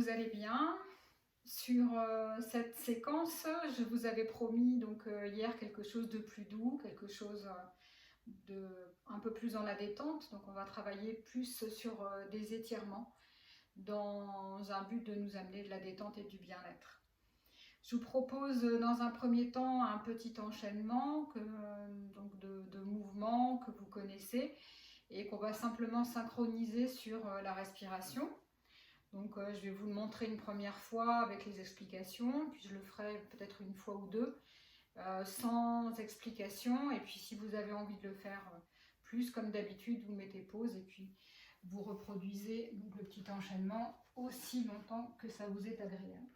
vous allez bien. Sur cette séquence, je vous avais promis hier quelque chose de plus doux, quelque chose de un peu plus dans la détente. Donc on va travailler plus sur des étirements dans un but de nous amener de la détente et du bien-être. Je vous propose dans un premier temps un petit enchaînement de mouvements que vous connaissez et qu'on va simplement synchroniser sur la respiration. Donc je vais vous le montrer une première fois avec les explications, puis je le ferai peut-être une fois ou deux sans explication. Et puis si vous avez envie de le faire plus comme d'habitude, vous mettez pause et puis vous reproduisez donc, le petit enchaînement aussi longtemps que ça vous est agréable.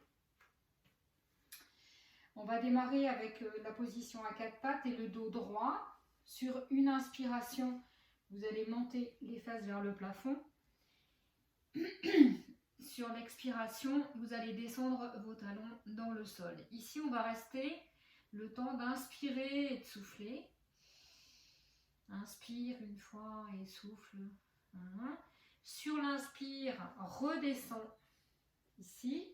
On va démarrer avec la position à quatre pattes et le dos droit. Sur une inspiration, vous allez monter les fesses vers le plafond. Sur l'expiration, vous allez descendre vos talons dans le sol. Ici, on va rester le temps d'inspirer et de souffler. Inspire une fois et souffle. Sur l'inspire, redescend ici.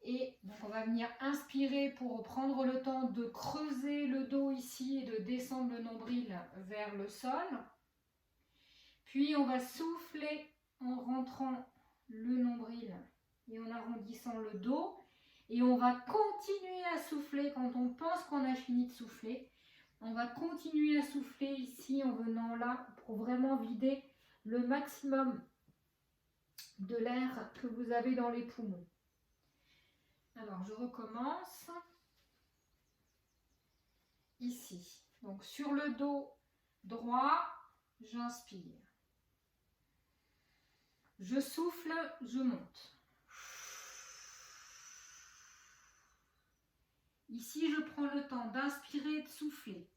Et donc, on va venir inspirer pour prendre le temps de creuser le dos ici et de descendre le nombril vers le sol. Puis, on va souffler en rentrant le nombril et en arrondissant le dos. Et on va continuer à souffler quand on pense qu'on a fini de souffler. On va continuer à souffler ici en venant là pour vraiment vider le maximum de l'air que vous avez dans les poumons. Alors, je recommence. Ici. Donc, sur le dos droit, j'inspire. Je souffle, je monte. Ici, je prends le temps d'inspirer et de souffler.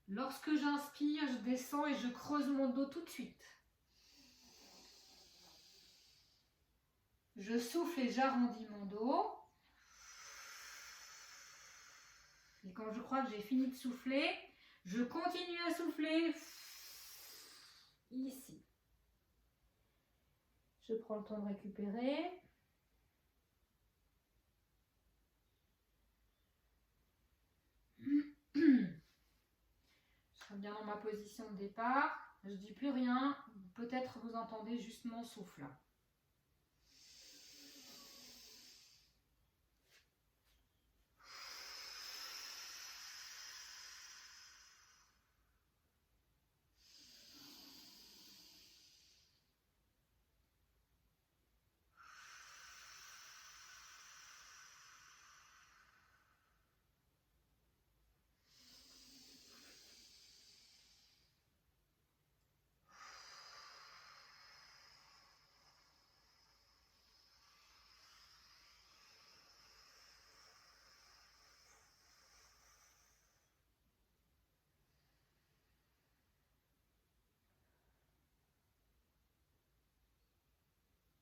Lorsque j'inspire, je descends et je creuse mon dos tout de suite. Je souffle et j'arrondis mon dos. Et quand je crois que j'ai fini de souffler, je continue à souffler ici. Je prends le temps de récupérer. Je serai bien dans ma position de départ. Je ne dis plus rien. Peut-être vous entendez juste mon souffle.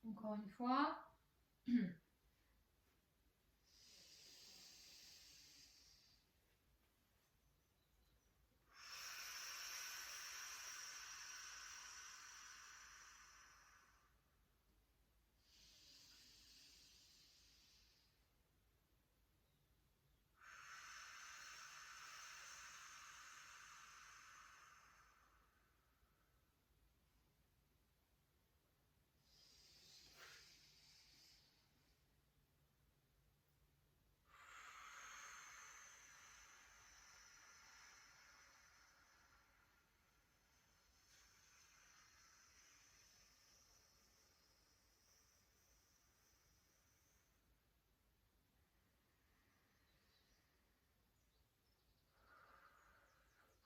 Encore une fois.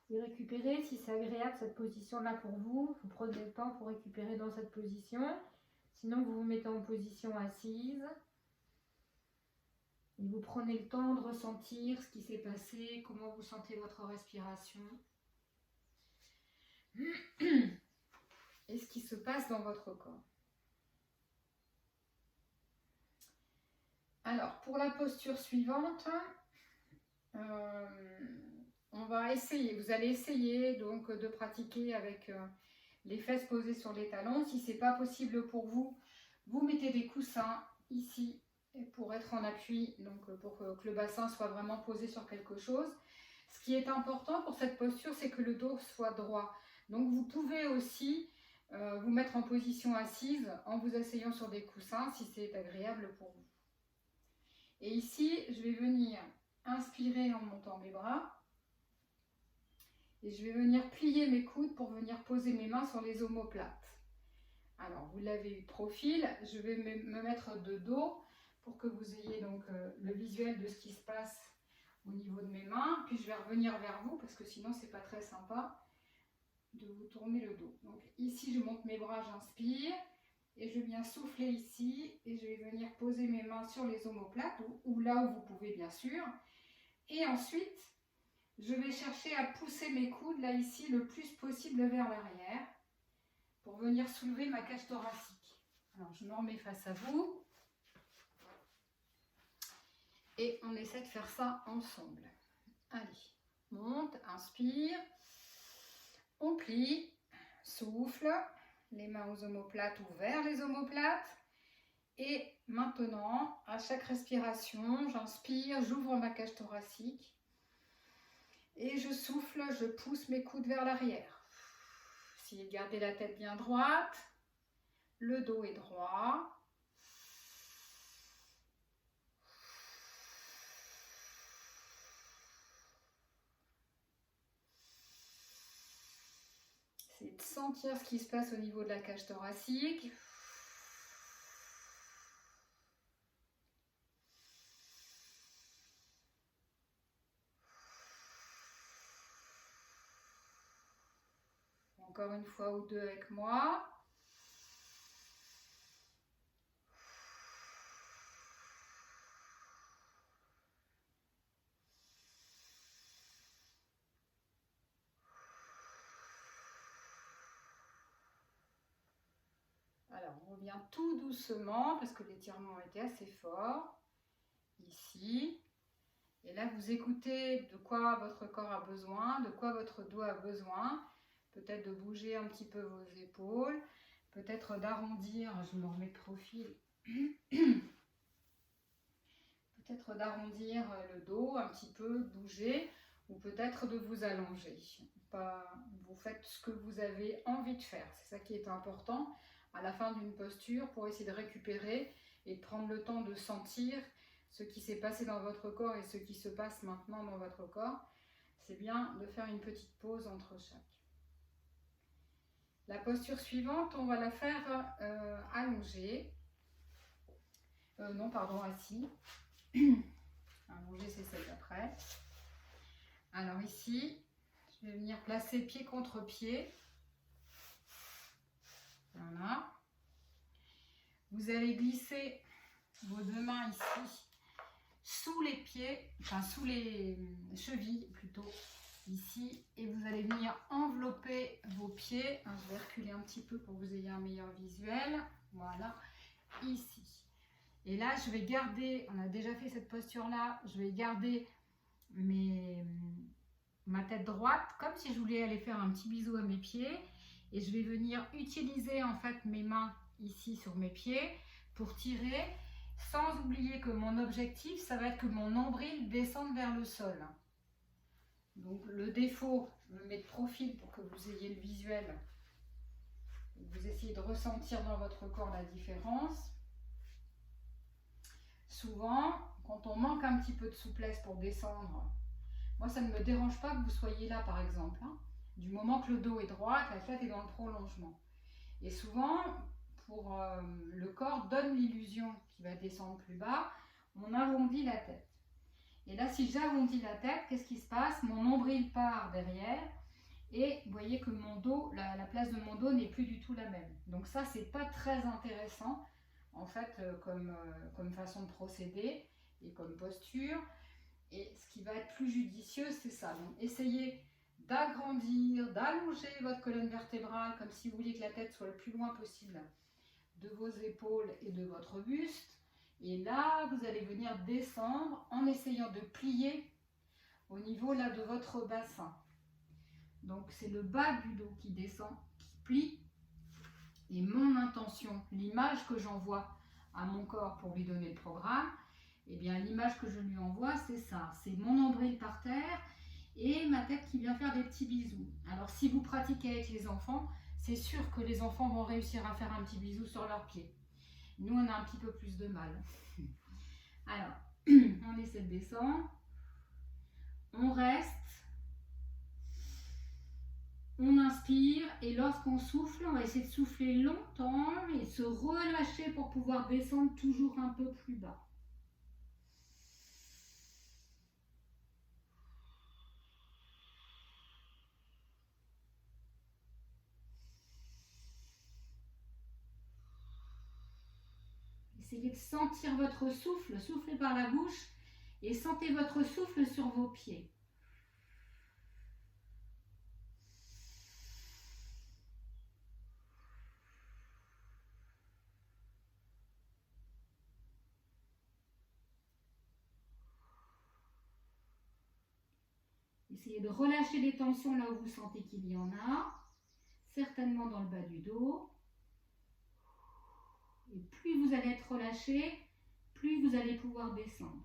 Vous récupérez, si c'est agréable cette position-là pour vous, vous prenez le temps pour récupérer dans cette position. Sinon, vous vous mettez en position assise. Et vous prenez le temps de ressentir ce qui s'est passé, comment vous sentez votre respiration. Et ce qui se passe dans votre corps. Alors, pour la posture suivante, on va essayer, vous allez essayer donc de pratiquer avec les fesses posées sur les talons. Si ce n'est pas possible pour vous, vous mettez des coussins ici pour être en appui, donc pour que le bassin soit vraiment posé sur quelque chose. Ce qui est important pour cette posture, c'est que le dos soit droit. Donc vous pouvez aussi vous mettre en position assise en vous asseyant sur des coussins si c'est agréable pour vous. Et ici, je vais venir inspirer en montant mes bras. Et je vais venir plier mes coudes pour venir poser mes mains sur les omoplates. Alors, vous l'avez eu de profil, je vais me mettre de dos pour que vous ayez donc le visuel de ce qui se passe au niveau de mes mains. Puis je vais revenir vers vous parce que sinon c'est pas très sympa de vous tourner le dos. Donc ici, je monte mes bras, j'inspire et je viens souffler ici et je vais venir poser mes mains sur les omoplates ou là où vous pouvez bien sûr. Et ensuite, je vais chercher à pousser mes coudes, là ici, le plus possible vers l'arrière pour venir soulever ma cage thoracique. Alors, je me remets face à vous. Et on essaie de faire ça ensemble. Allez, monte, inspire. On plie, souffle, les mains aux omoplates ou vers les omoplates. Et maintenant, à chaque respiration, j'inspire, j'ouvre ma cage thoracique. Et je souffle, je pousse mes coudes vers l'arrière. Essayez de garder la tête bien droite. Le dos est droit. Essayez de sentir ce qui se passe au niveau de la cage thoracique. Encore une fois ou deux avec moi. Alors, on revient tout doucement parce que l'étirement était assez fort. Ici. Et là, vous écoutez de quoi votre corps a besoin, de quoi votre dos a besoin. Peut-être de bouger un petit peu vos épaules, peut-être d'arrondir, je me remets de profil, peut-être d'arrondir le dos un petit peu, bouger, ou peut-être de vous allonger. Vous faites ce que vous avez envie de faire, c'est ça qui est important à la fin d'une posture pour essayer de récupérer et de prendre le temps de sentir ce qui s'est passé dans votre corps et ce qui se passe maintenant dans votre corps. C'est bien de faire une petite pause entre chaque. La posture suivante, on va la faire allongée. Assis. Allongée, c'est celle d'après. Alors ici, je vais venir placer pied contre pied. Voilà. Vous allez glisser vos deux mains ici, sous les pieds, enfin sous les chevilles plutôt. Ici, et vous allez venir envelopper vos pieds. Je vais reculer un petit peu pour que vous ayez un meilleur visuel. Voilà, ici. Et là, je vais garder, on a déjà fait cette posture-là, je vais garder ma tête droite, comme si je voulais aller faire un petit bisou à mes pieds. Et je vais venir utiliser en fait mes mains ici sur mes pieds pour tirer, sans oublier que mon objectif, ça va être que mon nombril descende vers le sol. Donc le défaut, je me mets de profil pour que vous ayez le visuel. Vous essayez de ressentir dans votre corps la différence. Souvent, quand on manque un petit peu de souplesse pour descendre, moi ça ne me dérange pas que vous soyez là par exemple, du moment que le dos est droit, que la tête est dans le prolongement. Et souvent, pour le corps donne l'illusion qu'il va descendre plus bas, on arrondit la tête. Et là, si j'arrondis la tête, qu'est-ce qui se passe? Mon nombril part derrière et vous voyez que mon dos, la place de mon dos n'est plus du tout la même. Donc ça, c'est pas très intéressant en fait comme façon de procéder et comme posture. Et ce qui va être plus judicieux, c'est ça. Donc essayez d'agrandir, d'allonger votre colonne vertébrale comme si vous vouliez que la tête soit le plus loin possible de vos épaules et de votre buste. Et là, vous allez venir descendre en essayant de plier au niveau là de votre bassin. Donc c'est le bas du dos qui descend, qui plie. Et mon intention, l'image que j'envoie à mon corps pour lui donner le programme, eh bien l'image que je lui envoie, c'est ça. C'est mon nombril par terre et ma tête qui vient faire des petits bisous. Alors si vous pratiquez avec les enfants, c'est sûr que les enfants vont réussir à faire un petit bisou sur leurs pieds. Nous, on a un petit peu plus de mal. Alors, on essaie de descendre. On reste. On inspire et lorsqu'on souffle, on va essayer de souffler longtemps et se relâcher pour pouvoir descendre toujours un peu plus bas. Essayez de sentir votre souffle, soufflez par la bouche et sentez votre souffle sur vos pieds. Essayez de relâcher les tensions là où vous sentez qu'il y en a, certainement dans le bas du dos. Et plus vous allez être relâché, plus vous allez pouvoir descendre.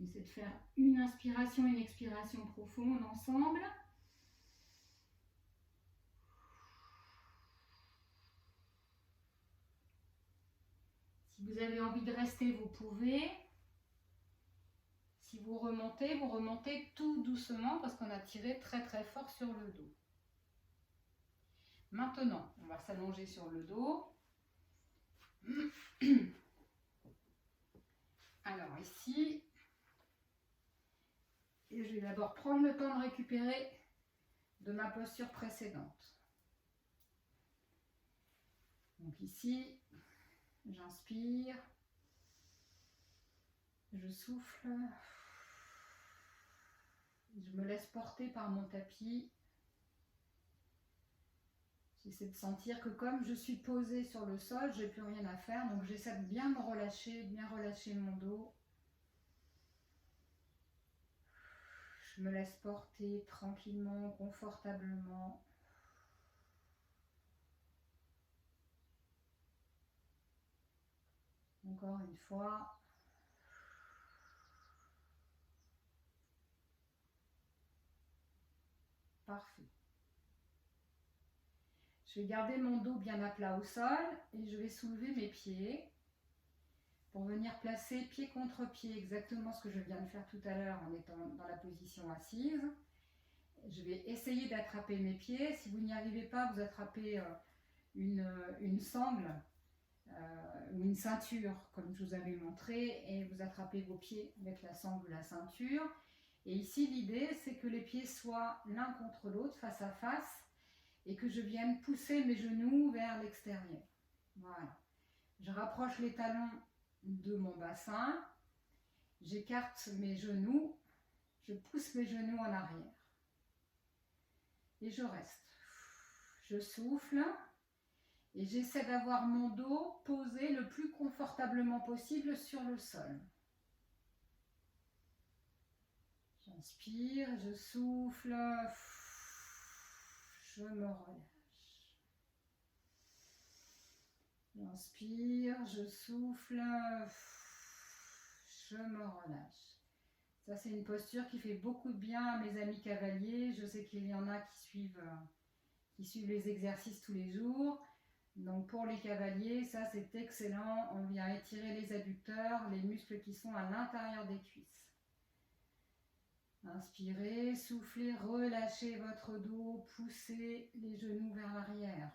Essayez de faire une inspiration et une expiration profonde ensemble. Si vous avez envie de rester, vous pouvez. Si vous remontez tout doucement parce qu'on a tiré très très fort sur le dos. Maintenant, on va s'allonger sur le dos. Alors ici, je vais d'abord prendre le temps de récupérer de ma posture précédente. Donc ici, j'inspire, je souffle, je me laisse porter par mon tapis. J'essaie de sentir que comme je suis posée sur le sol, je n'ai plus rien à faire. Donc j'essaie de bien me relâcher, de bien relâcher mon dos. Je me laisse porter tranquillement, confortablement. Encore une fois. Parfait. Je vais garder mon dos bien à plat au sol et je vais soulever mes pieds pour venir placer pied contre pied, exactement ce que je viens de faire tout à l'heure en étant dans la position assise. Je vais essayer d'attraper mes pieds. Si vous n'y arrivez pas, vous attrapez une sangle ou une ceinture, comme je vous avais montré, et vous attrapez vos pieds avec la sangle ou la ceinture. Et ici, l'idée, c'est que les pieds soient l'un contre l'autre, face à face, et que je vienne pousser mes genoux vers l'extérieur. Voilà. Je rapproche les talons de mon bassin, j'écarte mes genoux, je pousse mes genoux en arrière. Et je reste. Je souffle et j'essaie d'avoir mon dos posé le plus confortablement possible sur le sol. J'inspire, je souffle, je me relâche. J'inspire, je souffle, je me relâche. Ça, c'est une posture qui fait beaucoup de bien à mes amis cavaliers. Je sais qu'il y en a qui suivent les exercices tous les jours. Donc pour les cavaliers, ça c'est excellent. On vient étirer les adducteurs, les muscles qui sont à l'intérieur des cuisses. Inspirez, soufflez, relâchez votre dos, poussez les genoux vers l'arrière.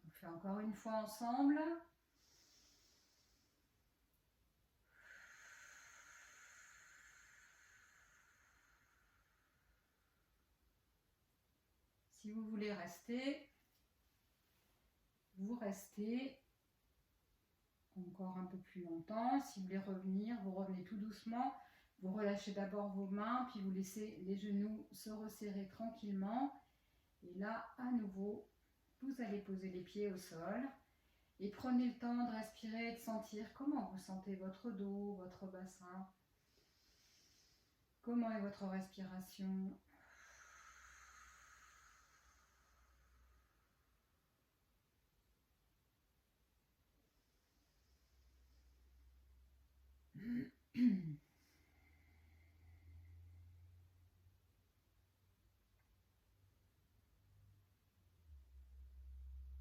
On fait encore une fois ensemble. Si vous voulez rester, vous restez encore un peu plus longtemps. Si vous voulez revenir, vous revenez tout doucement. Vous relâchez d'abord vos mains, puis vous laissez les genoux se resserrer tranquillement. Et là, à nouveau, vous allez poser les pieds au sol. Et prenez le temps de respirer, de sentir comment vous sentez votre dos, votre bassin. Comment est votre respiration?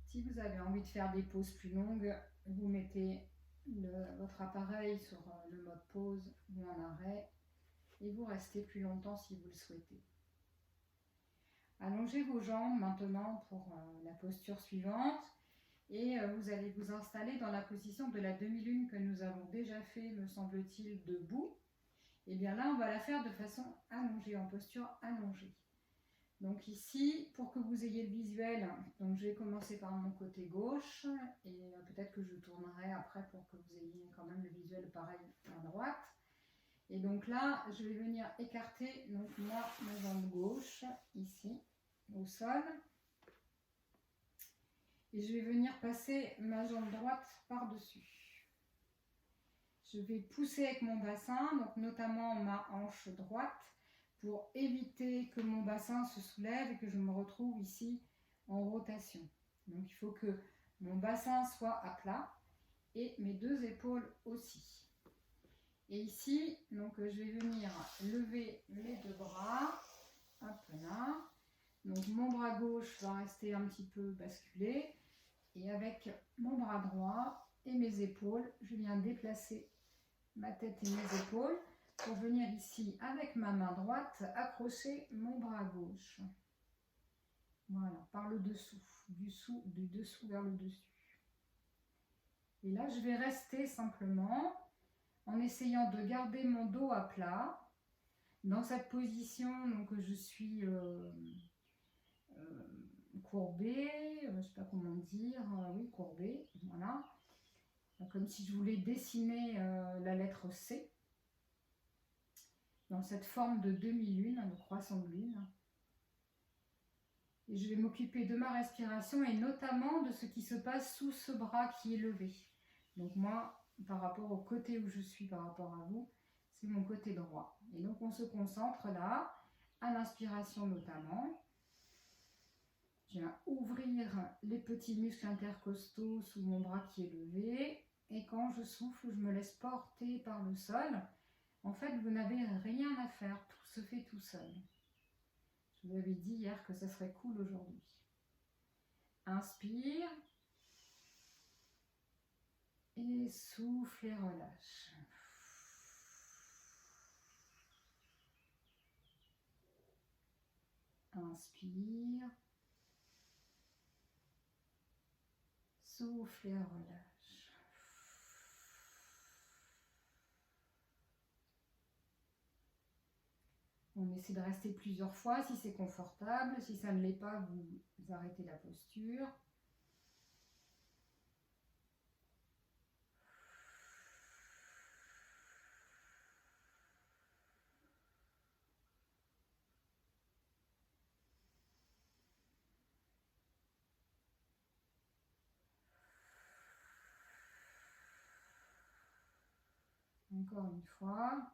Si vous avez envie de faire des pauses plus longues, vous mettez votre appareil sur le mode pause ou en arrêt et vous restez plus longtemps si vous le souhaitez. Allongez vos jambes maintenant pour la posture suivante et vous allez vous installer dans la position de la demi-lune que nous avons déjà fait, me semble-t-il, debout. Et bien là, on va la faire de façon allongée, en posture allongée. Donc ici, pour que vous ayez le visuel, donc je vais commencer par mon côté gauche et peut-être que je tournerai après pour que vous ayez quand même le visuel pareil à droite. Et donc là, je vais venir écarter donc moi ma jambe gauche ici au sol et je vais venir passer ma jambe droite par-dessus. Je vais pousser avec mon bassin, donc notamment ma hanche droite, pour éviter que mon bassin se soulève et que je me retrouve ici en rotation. Donc il faut que mon bassin soit à plat et mes deux épaules aussi. Et ici, donc je vais venir lever mes deux bras, hop là. Donc mon bras gauche va rester un petit peu basculé et avec mon bras droit et mes épaules, je viens déplacer ma tête et mes épaules pour venir ici avec ma main droite accrocher mon bras gauche. Voilà, par le dessous, du dessous vers le dessus. Et là, je vais rester simplement en essayant de garder mon dos à plat. Dans cette position, donc je suis courbée, je ne sais pas comment dire, oui, courbée, voilà. Donc, comme si je voulais dessiner la lettre C. Dans cette forme de demi-lune, de croissant de lune. Et je vais m'occuper de ma respiration et notamment de ce qui se passe sous ce bras qui est levé. Donc moi, par rapport au côté où je suis, par rapport à vous, c'est mon côté droit. Et donc on se concentre là, à l'inspiration notamment. Je viens ouvrir les petits muscles intercostaux sous mon bras qui est levé. Et quand je souffle, je me laisse porter par le sol. En fait, vous n'avez rien à faire, tout se fait tout seul. Je vous avais dit hier que ça serait cool aujourd'hui. Inspire. Et souffle et relâche. Inspire. Souffle et relâche. On essaie de rester plusieurs fois si c'est confortable. Si ça ne l'est pas, vous arrêtez la posture. Encore une fois.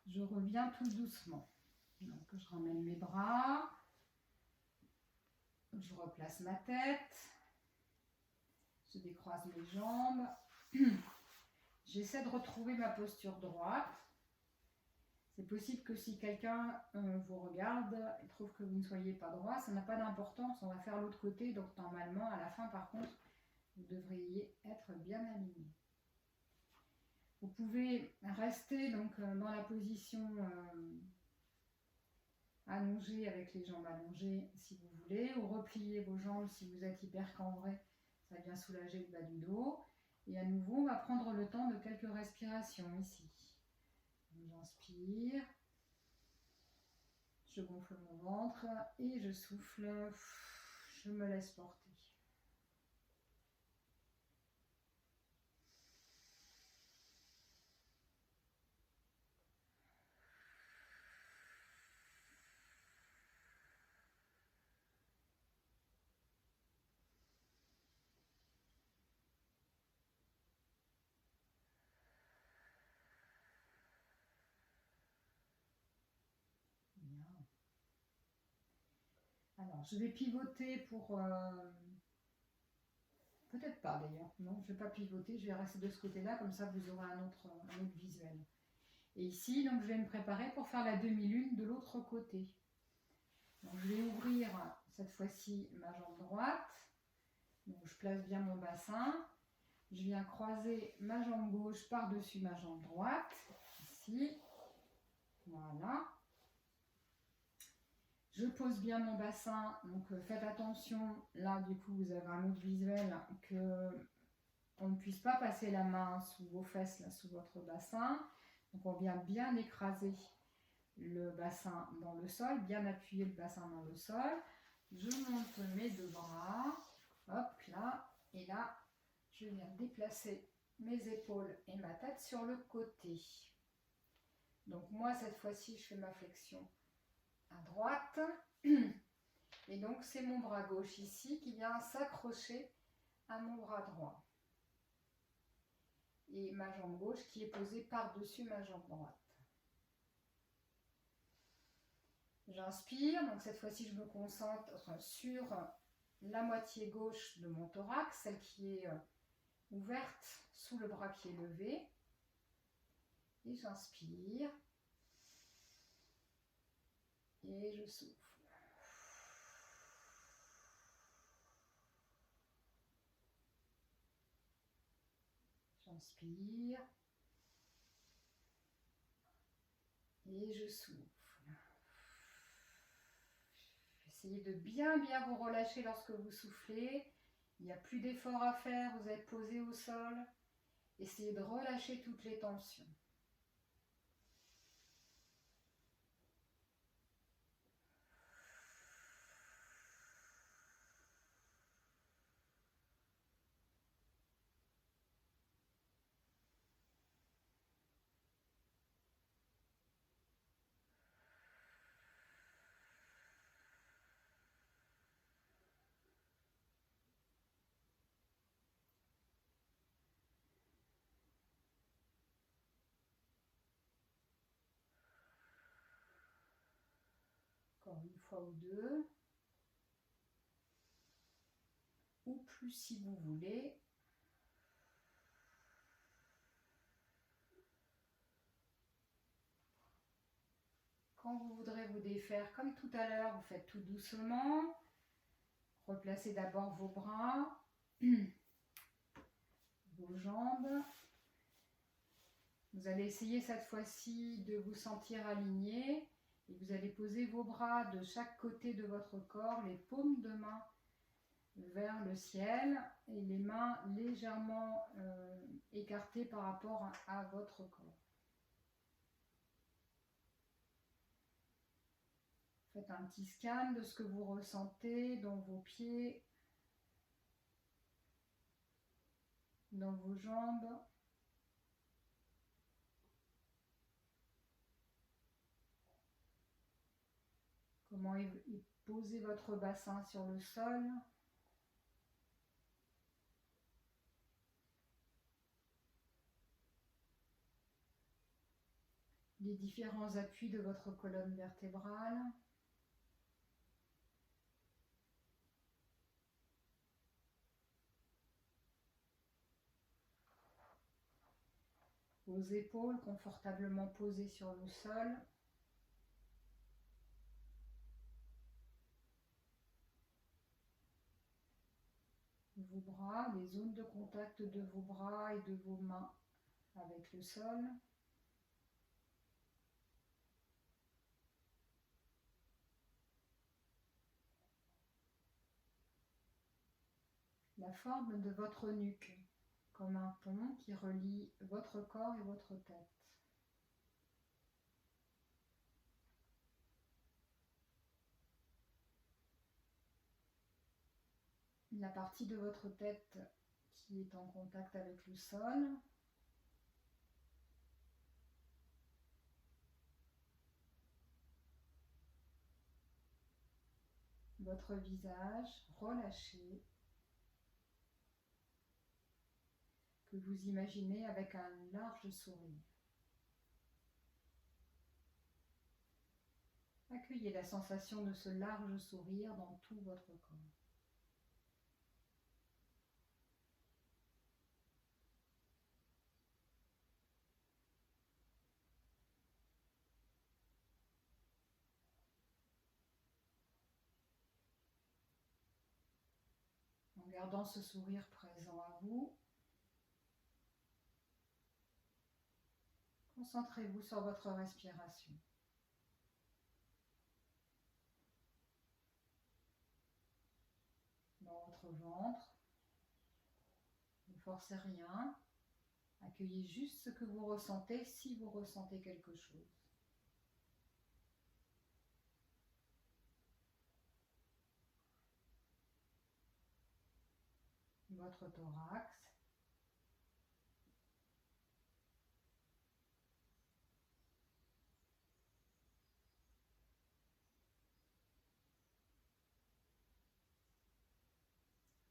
Je reviens tout doucement. Donc, je ramène mes bras. Je replace ma tête. Je décroise mes jambes. J'essaie de retrouver ma posture droite. C'est possible que si quelqu'un vous regarde et trouve que vous ne soyez pas droit, ça n'a pas d'importance. On va faire l'autre côté. Donc, normalement, à la fin, par contre, vous devriez être bien aligné. Vous pouvez rester donc dans la position allongée avec les jambes allongées si vous voulez, ou replier vos jambes si vous êtes hyper cambré Ça vient soulager le bas du dos. Et à nouveau, on va prendre le temps de quelques respirations ici. J'inspire. Je gonfle mon ventre et je souffle. Je me laisse porter. Bien. Alors, je vais pivoter pour... peut-être pas d'ailleurs. Non, je ne vais pas pivoter. Je vais rester de ce côté-là. Comme ça, vous aurez un autre visuel. Et ici, donc, je vais me préparer pour faire la demi-lune de l'autre côté. Donc, je vais ouvrir cette fois-ci ma jambe droite. Donc, je place bien mon bassin. Je viens croiser ma jambe gauche par-dessus ma jambe droite. Ici. Voilà. Je pose bien mon bassin. Donc, faites attention. Là, du coup, vous avez un autre visuel que on ne puisse pas passer la main sous vos fesses, là, sous votre bassin. Donc, on vient bien écraser le bassin dans le sol, bien appuyer le bassin dans le sol. Je monte mes deux bras, hop là, et là, je viens déplacer mes épaules et ma tête sur le côté. Donc moi, cette fois-ci, je fais ma flexion à droite. Et donc, c'est mon bras gauche ici qui vient s'accrocher à mon bras droit. Et ma jambe gauche qui est posée par-dessus ma jambe droite. J'inspire, donc cette fois-ci je me concentre sur la moitié gauche de mon thorax, celle qui est ouverte sous le bras qui est levé. Et j'inspire. Et je souffle. J'inspire. Et je souffle. Essayez de bien vous relâcher lorsque vous soufflez. Il n'y a plus d'effort à faire, vous êtes posé au sol. Essayez de relâcher toutes les tensions. Encore une fois ou deux. Ou plus si vous voulez. Quand vous voudrez vous défaire, comme tout à l'heure, vous faites tout doucement. Replacez d'abord vos bras, vos jambes. Vous allez essayer cette fois-ci de vous sentir aligné. Et vous allez poser vos bras de chaque côté de votre corps, les paumes de main vers le ciel et les mains légèrement écartées par rapport à votre corps. Faites un petit scan de ce que vous ressentez dans vos pieds, dans vos jambes. Comment posez votre bassin sur le sol. Les différents appuis de votre colonne vertébrale. Vos épaules confortablement posées sur le sol. Vos bras, les zones de contact de vos bras et de vos mains avec le sol. la forme de votre nuque, comme un pont qui relie votre corps et votre tête. La partie de votre tête qui est en contact avec le sol. Votre visage relâché, que vous imaginez avec un large sourire. Accueillez la sensation de ce large sourire dans tout votre corps. En gardant ce sourire présent à vous, concentrez-vous sur votre respiration. Dans votre ventre, ne forcez rien, accueillez juste ce que vous ressentez si vous ressentez quelque chose. Votre thorax,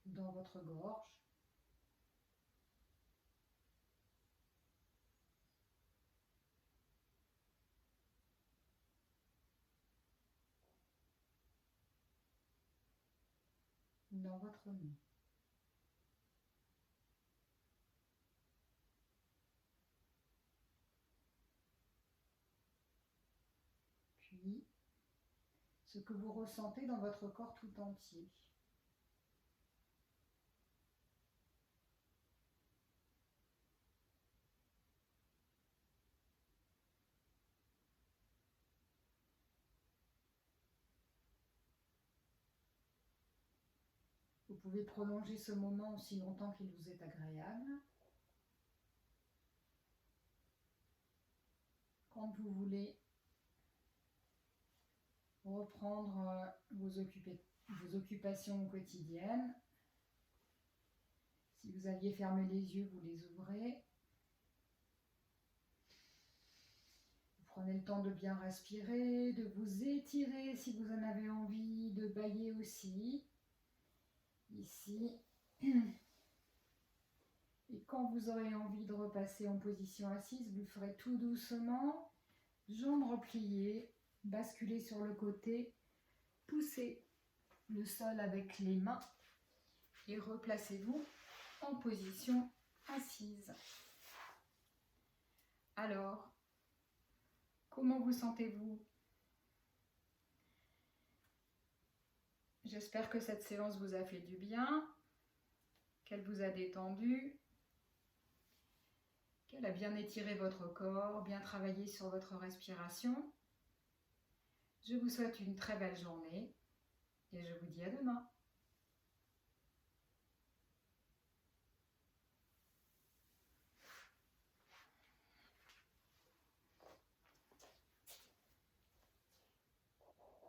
dans votre gorge, dans votre nez. Puis, ce que vous ressentez dans votre corps tout entier. Vous pouvez prolonger ce moment aussi longtemps qu'il vous est agréable. Quand vous voulez reprendre vos occupations quotidiennes, si vous aviez fermé les yeux, vous les ouvrez. Vous prenez le temps de bien respirer, de vous étirer si vous en avez envie, de bâiller aussi. Ici. Et quand vous aurez envie de repasser en position assise, vous le ferez tout doucement, jambes repliées, basculez sur le côté, poussez le sol avec les mains et replacez-vous en position assise. Alors, comment vous sentez-vous ? J'espère que cette séance vous a fait du bien, qu'elle vous a détendu, qu'elle a bien étiré votre corps, bien travaillé sur votre respiration. Je vous souhaite une très belle journée et je vous dis à demain.